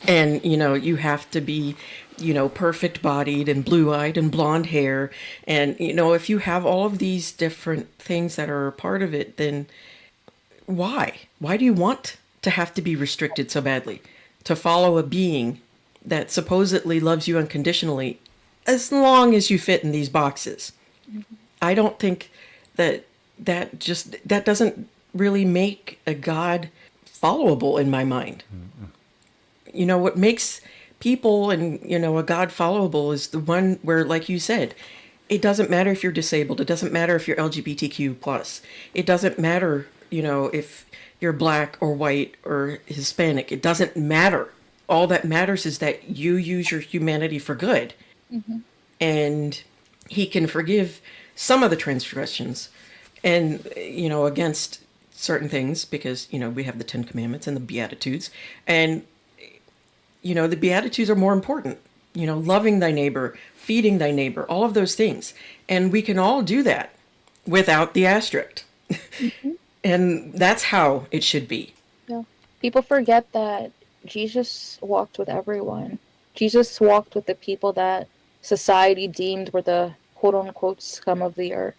And, you know, you have to be, you know, perfect bodied and blue eyed and blonde hair. And, you know, if you have all of these different things that are a part of it, then why? Why do you want to have to be restricted so badly? To follow a being that supposedly loves you unconditionally as long as you fit in these boxes. I don't think that doesn't really make a God followable in my mind. You know, what makes people and, you know, a God followable is the one where, like you said, it doesn't matter if you're disabled. It doesn't matter if you're LGBTQ plus. It doesn't matter, you know, if you're black or white or Hispanic. It doesn't matter. All that matters is that you use your humanity for good. And he can forgive some of the transgressions and, you know, against certain things because, you know, we have the 10 Commandments and the Beatitudes. And, you know, the Beatitudes are more important. You know, loving thy neighbor, feeding thy neighbor, all of those things. And we can all do that without the asterisk. And that's how it should be. Yeah. People forget that Jesus walked with everyone. Jesus walked with the people that society deemed were the quote-unquote scum of the earth.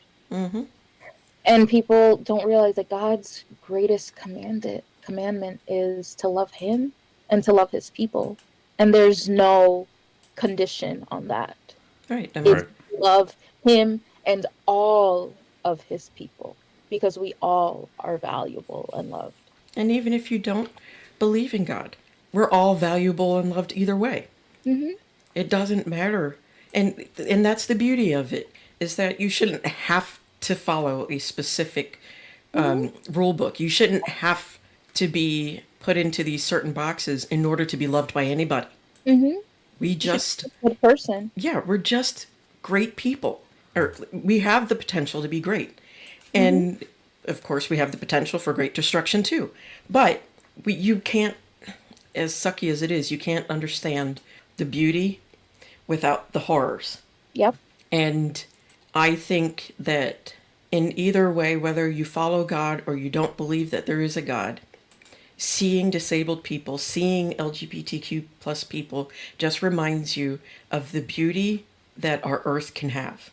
And people don't realize that God's greatest commandment is to love him and to love his people. And there's no condition on that. Right. I It's mean, to love him and all of his people, because we all are valuable and loved. and even if you don't believe in God, we're all valuable and loved either way. It doesn't matter. And that's the beauty of it, is that you shouldn't have to follow a specific rule book. You shouldn't have to be put into these certain boxes in order to be loved by anybody. We just, A good person. yeah, we're just great people. Or we have the potential to be great. And of course, we have the potential for great destruction too. But you can't, as sucky as it is, you can't understand the beauty without the horrors. Yep. And I think that in either way, whether you follow God or you don't believe that there is a God, seeing disabled people, seeing LGBTQ plus people just reminds you of the beauty that our earth can have.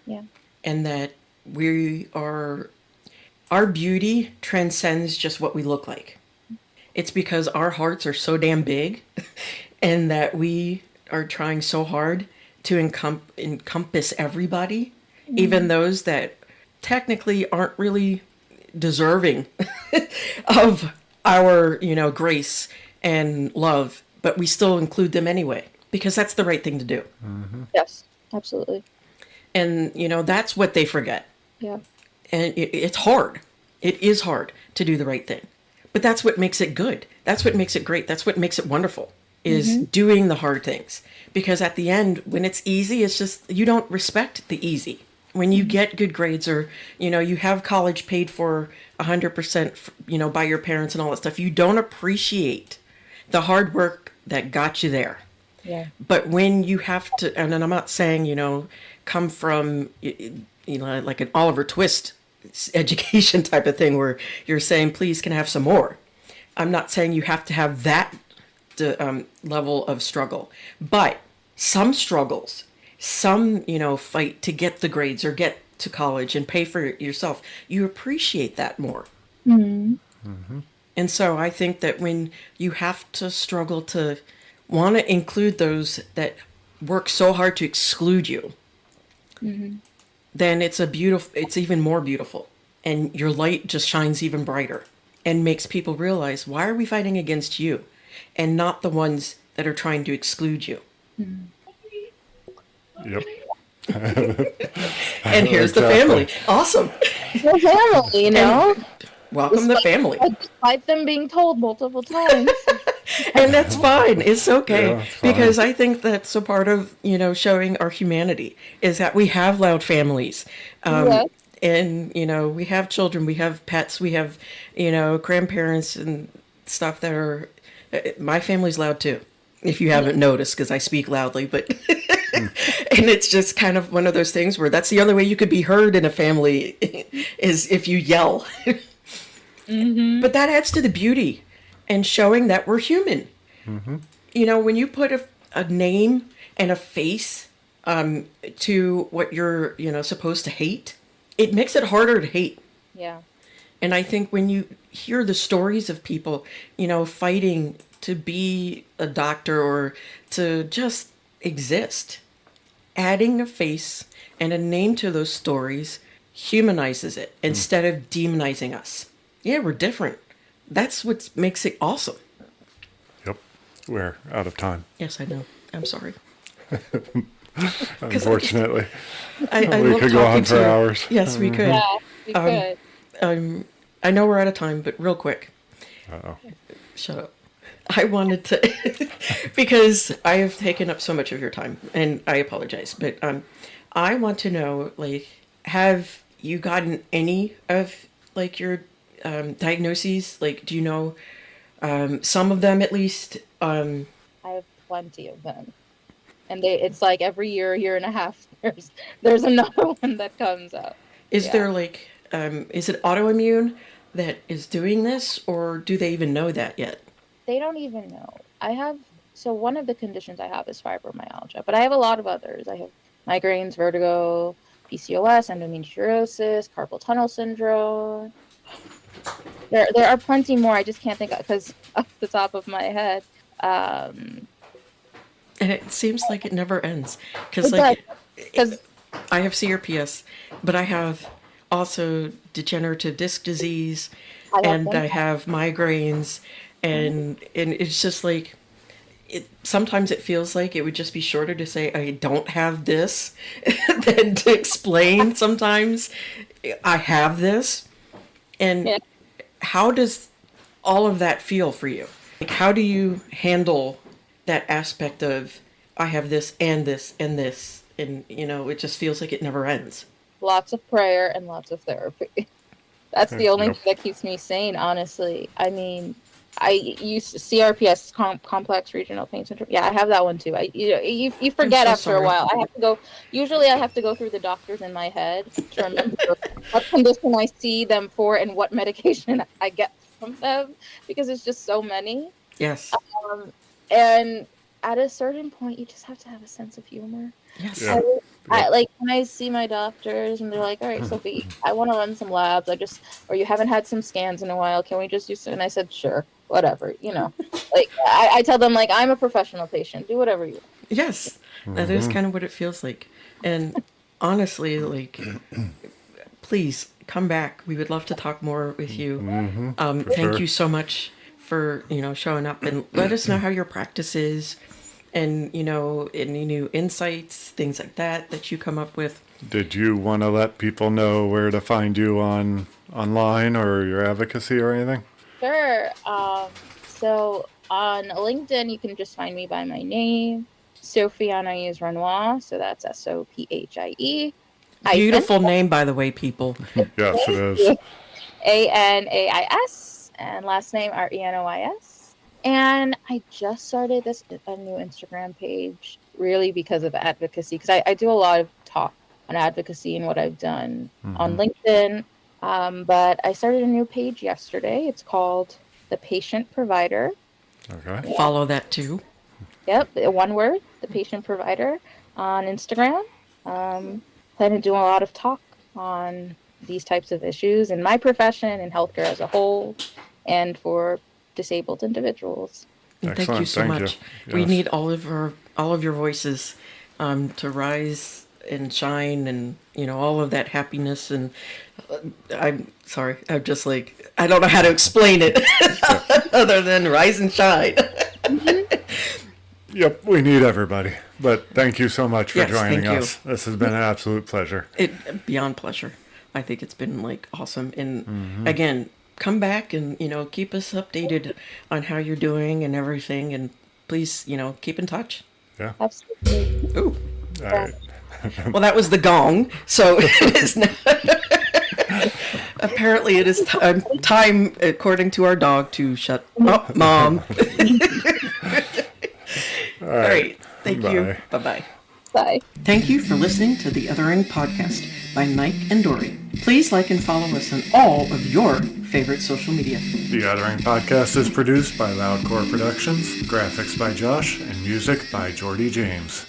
Yeah. And that our beauty transcends just what we look like. It's because our hearts are so damn big and that we are trying so hard to encompass everybody, even those that technically aren't really deserving of our, you know, grace and love, but we still include them anyway, because that's the right thing to do. Yes, absolutely. And, you know, that's what they forget. Yeah. And it's hard. It is hard to do the right thing. But that's what makes it good. That's what makes it great. That's what makes it wonderful, is doing the hard things. Because at the end, when it's easy, it's just, you don't respect the easy. When you get good grades or, you know, you have college paid for 100%, you know, by your parents and all that stuff, you don't appreciate the hard work that got you there. Yeah. But when you have to, and I'm not saying, you know, come from, you know, like an Oliver Twist education type of thing where you're saying, please, can I have some more? I'm not saying you have to have that level of struggle, but some struggles, some, fight to get the grades or get to college and pay for it yourself, you appreciate that more. And so I think that when you have to struggle to want to include those that work so hard to exclude you, then it's even more beautiful. And your light just shines even brighter and makes people realize, why are we fighting against you and not the ones that are trying to exclude you? Yep. And here's the family. Awesome. The family, And welcome the family. Despite them being told multiple times. And that's fine. It's okay. Yeah, it's fine. Because I think that's a part of, showing our humanity is that we have loud families. Yes. And, we have children, we have pets, we have, grandparents and stuff that are, my family's loud too, if you haven't noticed, because I speak loudly, but, and it's just kind of one of those things where that's the only way you could be heard in a family is if you yell. But that adds to the beauty and showing that we're human. When you put a name and a face to what you're, supposed to hate, it makes it harder to hate. Yeah. And I think when you hear the stories of people, fighting to be a doctor or to just exist, adding a face and a name to those stories humanizes it instead of demonizing us. Yeah, we're different. That's what makes it awesome. Yep. We're out of time. Yes, I know. I'm sorry. Unfortunately. I We love could go talking on for to you. hours. Yes, we could. Yeah, we could. I know we're out of time, but real quick. Uh-oh. Shut up. I wanted to, because I have taken up so much of your time, and I apologize, but I want to know, have you gotten any of, your diagnoses? Do you know some of them at least? I have plenty of them. And it's like every year and a half, there's another one that comes up. Is there is it autoimmune that is doing this, or do they even know that yet? They don't even know. So one of the conditions I have is fibromyalgia, but I have a lot of others. I have migraines, vertigo, PCOS, endometriosis, carpal tunnel syndrome. There are plenty more. I just can't think because off the top of my head. And it seems like it never ends. Because I have CRPS, but I have also degenerative disc disease, and I have migraines, and it's just sometimes it feels like it would just be shorter to say I don't have this than to explain sometimes I have this. And how does all of that feel for you? How do you handle that aspect of I have this and this and this, and it just feels like it never ends? Lots of prayer and lots of therapy. That's the only thing that keeps me sane, honestly. I mean, I use CRPS, complex regional pain syndrome. Yeah, I have that one too. You forget after a while. Usually I have to go through the doctors in my head to remember what condition I see them for and what medication I get from them, because it's just so many. Yes. And at a certain point, you just have to have a sense of humor. Yes. Yeah. When I see my doctors and they're like, all right, Sophie, I want to run some labs. Or you haven't had some scans in a while. Can we just do some? And I said, sure, whatever, I tell them, I'm a professional patient. Do whatever you want. Yes. That is kind of what it feels like. And honestly, please come back. We would love to talk more with you. Thank you so much for, showing up, and let us know how your practice is. And, any new insights, things like that you come up with. Did you want to let people know where to find you online or your advocacy or anything? Sure. So on LinkedIn, you can just find me by my name, Sophie-Anais Renois. So that's SOPHIE. Beautiful name, by the way, people. Yes, it is. ANAIS, and last name RENOIS. And I just started a new Instagram page, really because of advocacy, because I do a lot of talk on advocacy and what I've done on LinkedIn. But I started a new page yesterday. It's called The Patient Provider. Okay. Follow that too. Yep, one word, the patient provider on Instagram. Plan to do a lot of talk on these types of issues in my profession and healthcare as a whole, and for disabled individuals. And thank you Excellent. so Thank you. much. We Yes. need all of your voices to rise and shine, and all of that happiness. And I'm sorry, I'm just like, I don't know how to explain it other than rise and shine. Yep, we need everybody. But thank you so much for Yes, joining thank you. us. This has been an absolute pleasure. It beyond pleasure. I think it's been like awesome. And again, come back and keep us updated on how you're doing and everything. And please, keep in touch. Yeah. Absolutely. Ooh, All right. well, that was the gong. So it is now. Apparently, it is time, according to our dog, to shut up, Mom. All right. Thank you. Bye. Bye-bye. Bye. Thank you for listening to the Othering Podcast by Mike and Dory. Please like and follow us on all of your favorite social media. The Othering Podcast is produced by LoudCore Productions, graphics by Josh, and music by Jordy James.